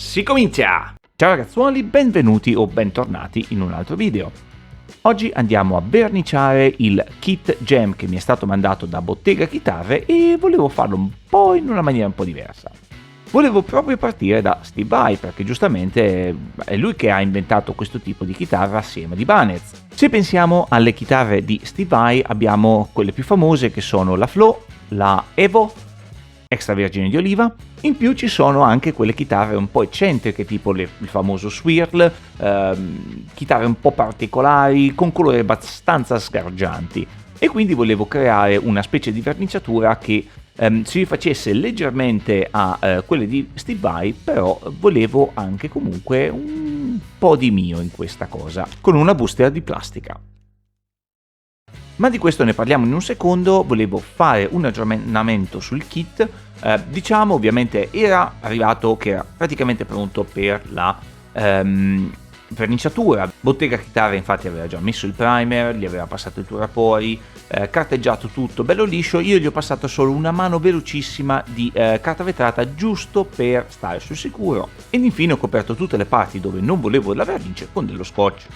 Si comincia! Ciao ragazzuoli, benvenuti o bentornati in un altro video. Oggi andiamo a verniciare il kit gem che mi è stato mandato da Bottega Chitarre e volevo farlo un po' in una maniera un po' diversa. Volevo proprio partire da Steve Vai perché giustamente è lui che ha inventato questo tipo di chitarra assieme ad Ibanez. Se pensiamo alle chitarre di Steve Vai abbiamo quelle più famose che sono la Flow, la Evo, extravergine di oliva. In più ci sono anche quelle chitarre un po' eccentriche tipo il famoso swirl, chitarre un po' particolari con colori abbastanza sgargianti, e quindi volevo creare una specie di verniciatura che si rifacesse leggermente a quelle di Steve Vai, però volevo anche comunque un po' di mio in questa cosa, con una busta di plastica. Ma di questo ne parliamo in un secondo. Volevo fare un aggiornamento sul kit. Diciamo, ovviamente era arrivato che era praticamente pronto per la verniciatura. Bottega Chitarre infatti aveva già messo il primer, gli aveva passato il Turapori, carteggiato tutto bello liscio. Io gli ho passato solo una mano velocissima di carta vetrata giusto per stare sul sicuro, ed infine ho coperto tutte le parti dove non volevo la vernice con dello scotch.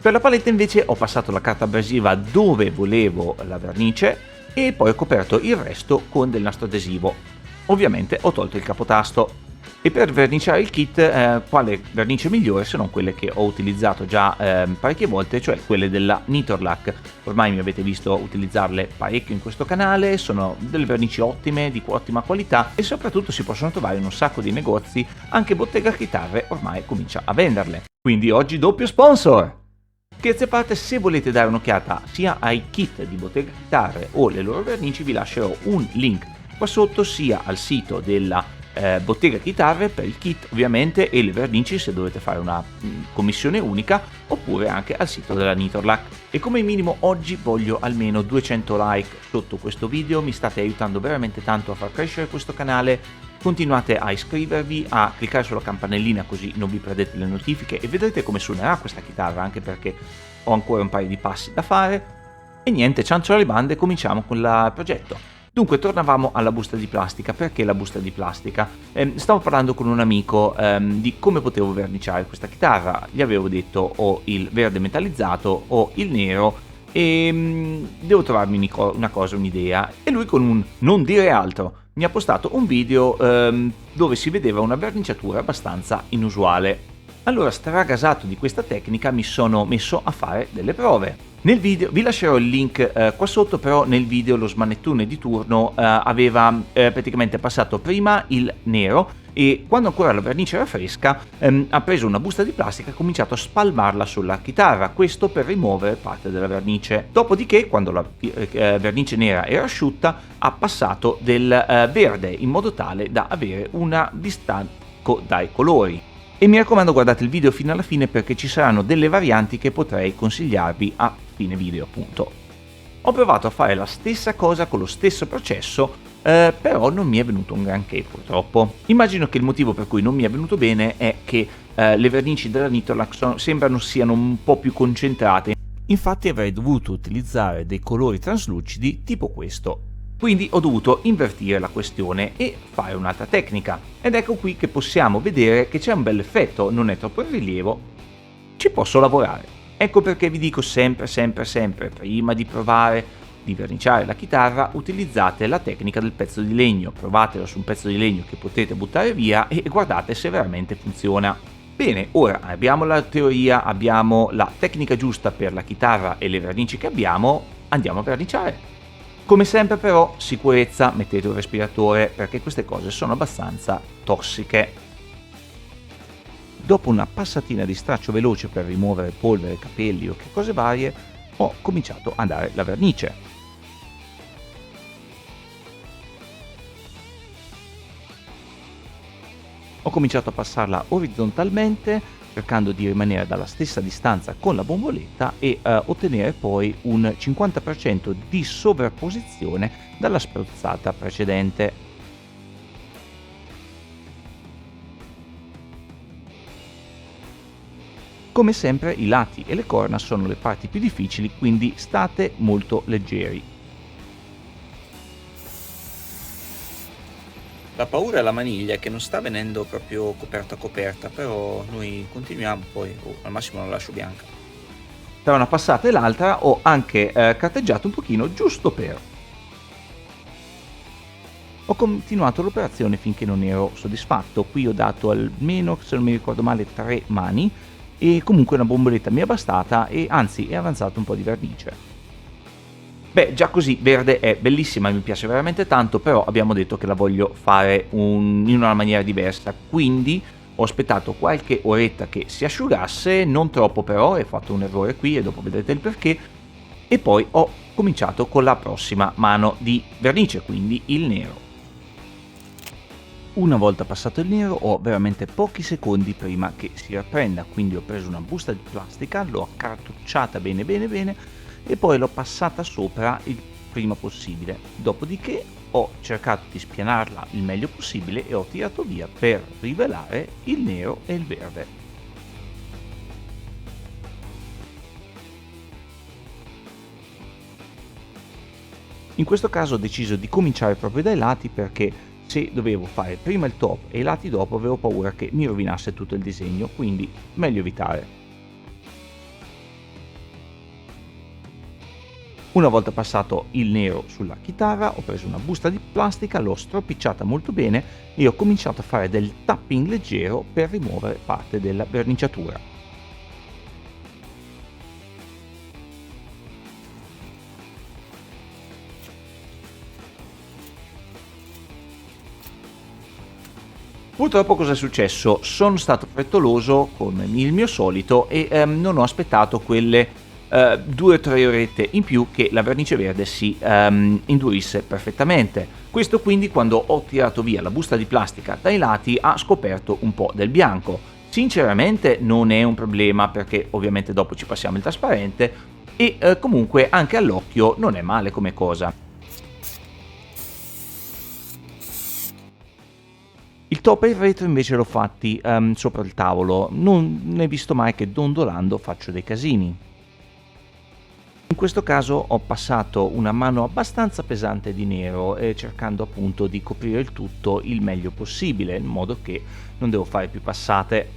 Per la paletta invece ho passato la carta abrasiva dove volevo la vernice e poi ho coperto il resto con del nastro adesivo. Ovviamente ho tolto il capotasto. E per verniciare il kit, quale vernice migliore se non quelle che ho utilizzato già parecchie volte, cioè quelle della Nitorlac. Ormai mi avete visto utilizzarle parecchio in questo canale, sono delle vernici ottime, di ottima qualità e soprattutto si possono trovare in un sacco di negozi. Anche Bottega Chitarre ormai comincia a venderle. Quindi oggi doppio sponsor! Scherzi a parte, se volete dare un'occhiata sia ai kit di Bottega Chitarre o le loro vernici vi lascerò un link qua sotto, sia al sito della Bottega Chitarre per il kit ovviamente e le vernici se dovete fare una commissione unica, oppure anche al sito della Nitorlac. E come minimo oggi voglio almeno 200 like sotto questo video, mi state aiutando veramente tanto a far crescere questo canale. Continuate a iscrivervi, a cliccare sulla campanellina così non vi perdete le notifiche e vedrete come suonerà questa chitarra, anche perché ho ancora un paio di passi da fare. E niente, ciancio alle bande, cominciamo con il progetto. Dunque, tornavamo alla busta di plastica. Perché la busta di plastica? Stavo parlando con un amico di come potevo verniciare questa chitarra. Gli avevo detto o il verde metallizzato o il nero e devo trovarmi un'idea. E lui, con un non dire altro, mi ha postato un video dove si vedeva una verniciatura abbastanza inusuale. Allora, stragasato di questa tecnica, mi sono messo a fare delle prove. Nel video, vi lascerò il link qua sotto, però nel video lo smanettone di turno aveva praticamente passato prima il nero e quando ancora la vernice era fresca ha preso una busta di plastica e ha cominciato a spalmarla sulla chitarra, questo per rimuovere parte della vernice. Dopodiché, quando la vernice nera era asciutta, ha passato del verde in modo tale da avere un distacco dai colori. E mi raccomando, guardate il video fino alla fine perché ci saranno delle varianti che potrei consigliarvi a fine video, appunto. Ho provato a fare la stessa cosa con lo stesso processo, però non mi è venuto un granché purtroppo. Immagino che il motivo per cui non mi è venuto bene è che le vernici della Nitorlac sembrano siano un po' più concentrate. Infatti avrei dovuto utilizzare dei colori traslucidi tipo questo. Quindi ho dovuto invertire la questione e fare un'altra tecnica. Ed ecco qui che possiamo vedere che c'è un bel effetto, non è troppo in rilievo, ci posso lavorare. Ecco perché vi dico sempre, prima di provare di verniciare la chitarra, utilizzate la tecnica del pezzo di legno, provatelo su un pezzo di legno che potete buttare via e guardate se veramente funziona. Bene, ora abbiamo la teoria, abbiamo la tecnica giusta per la chitarra e le vernici che abbiamo, andiamo a verniciare. Come sempre però, sicurezza, mettete un respiratore perché queste cose sono abbastanza tossiche. Dopo una passatina di straccio veloce per rimuovere polvere, capelli o che cose varie, ho cominciato a dare la vernice. Ho cominciato a passarla orizzontalmente, cercando di rimanere dalla stessa distanza con la bomboletta e ottenere poi un 50% di sovrapposizione dalla spruzzata precedente. Come sempre i lati e le corna sono le parti più difficili, quindi state molto leggeri. La paura è la maniglia che non sta venendo proprio coperta a coperta, però noi continuiamo, poi al massimo la lascio bianca. Tra una passata e l'altra ho anche carteggiato un pochino, giusto per. Ho continuato l'operazione finché non ero soddisfatto. Qui ho dato almeno, se non mi ricordo male, 3 mani, e comunque una bomboletta mi è bastata, e anzi è avanzato un po' di vernice. Beh, già così verde è bellissima, mi piace veramente tanto, però abbiamo detto che la voglio fare in una maniera diversa, quindi ho aspettato qualche oretta che si asciugasse, non troppo però, ho fatto un errore qui e dopo vedrete il perché, e poi ho cominciato con la prossima mano di vernice, quindi il nero. Una volta passato il nero ho veramente pochi secondi prima che si riprenda, quindi ho preso una busta di plastica, l'ho accartocciata bene bene bene e poi l'ho passata sopra il prima possibile. Dopodiché ho cercato di spianarla il meglio possibile e ho tirato via per rivelare il nero e il verde. In questo caso ho deciso di cominciare proprio dai lati, perché se dovevo fare prima il top e i lati dopo avevo paura che mi rovinasse tutto il disegno, quindi meglio evitare. Una volta passato il nero sulla chitarra ho preso una busta di plastica, l'ho stropicciata molto bene e ho cominciato a fare del tapping leggero per rimuovere parte della verniciatura. Purtroppo cosa è successo? Sono stato frettoloso come il mio solito e non ho aspettato quelle 2 o 3 orette in più che la vernice verde si indurisse perfettamente. Questo quindi quando ho tirato via la busta di plastica dai lati ha scoperto un po' del bianco. Sinceramente non è un problema, perché ovviamente dopo ci passiamo il trasparente e comunque anche all'occhio non è male come cosa. Il top e il retro invece l'ho fatti sopra il tavolo, non ne ho visto mai che dondolando faccio dei casini. In questo caso ho passato una mano abbastanza pesante di nero, cercando appunto di coprire il tutto il meglio possibile, in modo che non devo fare più passate.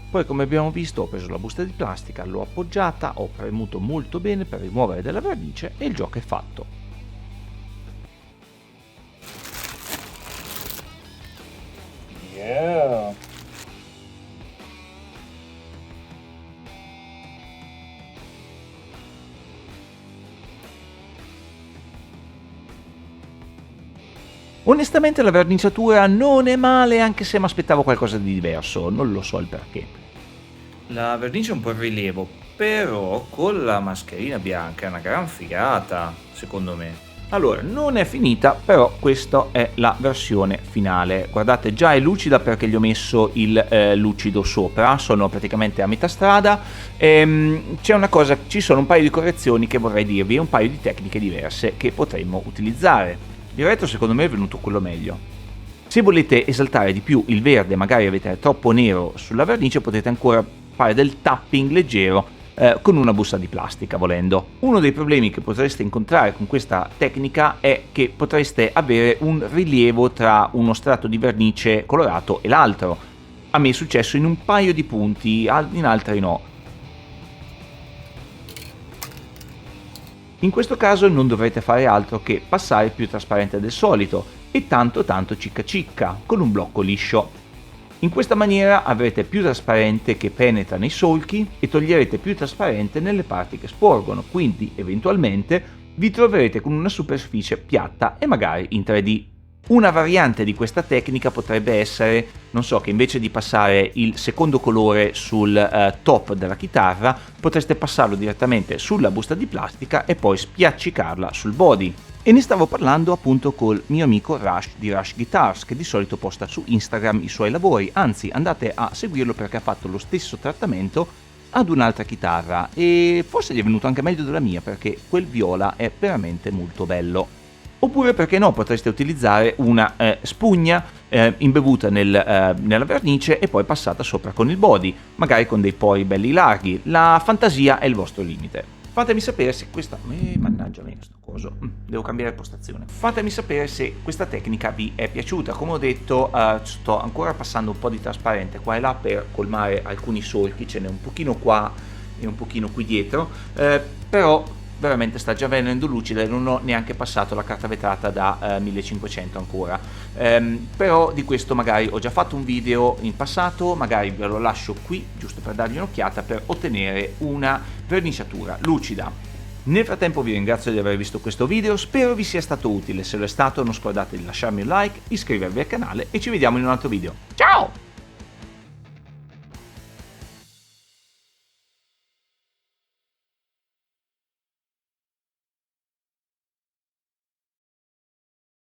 Poi, come abbiamo visto, ho preso la busta di plastica, l'ho appoggiata, ho premuto molto bene per rimuovere della vernice e il gioco è fatto. Yeah. Onestamente la verniciatura non è male, anche se mi aspettavo qualcosa di diverso, non lo so il perché. La vernice è un po' in rilievo, però con la mascherina bianca è una gran figata, secondo me. Allora, non è finita, però questa è la versione finale. Guardate, già è lucida perché gli ho messo il lucido sopra, sono praticamente a metà strada. C'è una cosa, ci sono un paio di correzioni che vorrei dirvi e un paio di tecniche diverse che potremmo utilizzare. Il retro secondo me è venuto quello meglio. Se volete esaltare di più il verde, magari avete troppo nero sulla vernice, potete ancora fare del tapping leggero con una busta di plastica, volendo. Uno dei problemi che potreste incontrare con questa tecnica è che potreste avere un rilievo tra uno strato di vernice colorato e l'altro. A me è successo in un paio di punti, in altri no. In questo caso non dovrete fare altro che passare più trasparente del solito e tanto cicca cicca con un blocco liscio. In questa maniera avrete più trasparente che penetra nei solchi e toglierete più trasparente nelle parti che sporgono, quindi eventualmente vi troverete con una superficie piatta e magari in 3D. Una variante di questa tecnica potrebbe essere, non so, che invece di passare il secondo colore sul top della chitarra, potreste passarlo direttamente sulla busta di plastica e poi spiaccicarla sul body. E ne stavo parlando appunto col mio amico Rush di Rush Guitars, che di solito posta su Instagram i suoi lavori, anzi andate a seguirlo perché ha fatto lo stesso trattamento ad un'altra chitarra e forse gli è venuto anche meglio della mia, perché quel viola è veramente molto bello. Oppure, perché no, potreste utilizzare una spugna imbevuta nella vernice e poi passata sopra con il body, magari con dei pori belli larghi. La fantasia è il vostro limite. Fatemi sapere se questa... mannaggia me sto coso, devo cambiare postazione. Fatemi sapere se questa tecnica vi è piaciuta. Come ho detto, sto ancora passando un po' di trasparente qua e là per colmare alcuni solchi, ce n'è un pochino qua e un pochino qui dietro, però veramente sta già venendo lucida e non ho neanche passato la carta vetrata da 1500 ancora. Però di questo magari ho già fatto un video in passato, magari ve lo lascio qui giusto per dargli un'occhiata per ottenere una verniciatura lucida. Nel frattempo vi ringrazio di aver visto questo video, spero vi sia stato utile. Se lo è stato non scordate di lasciarmi un like, iscrivervi al canale e ci vediamo in un altro video. Ciao!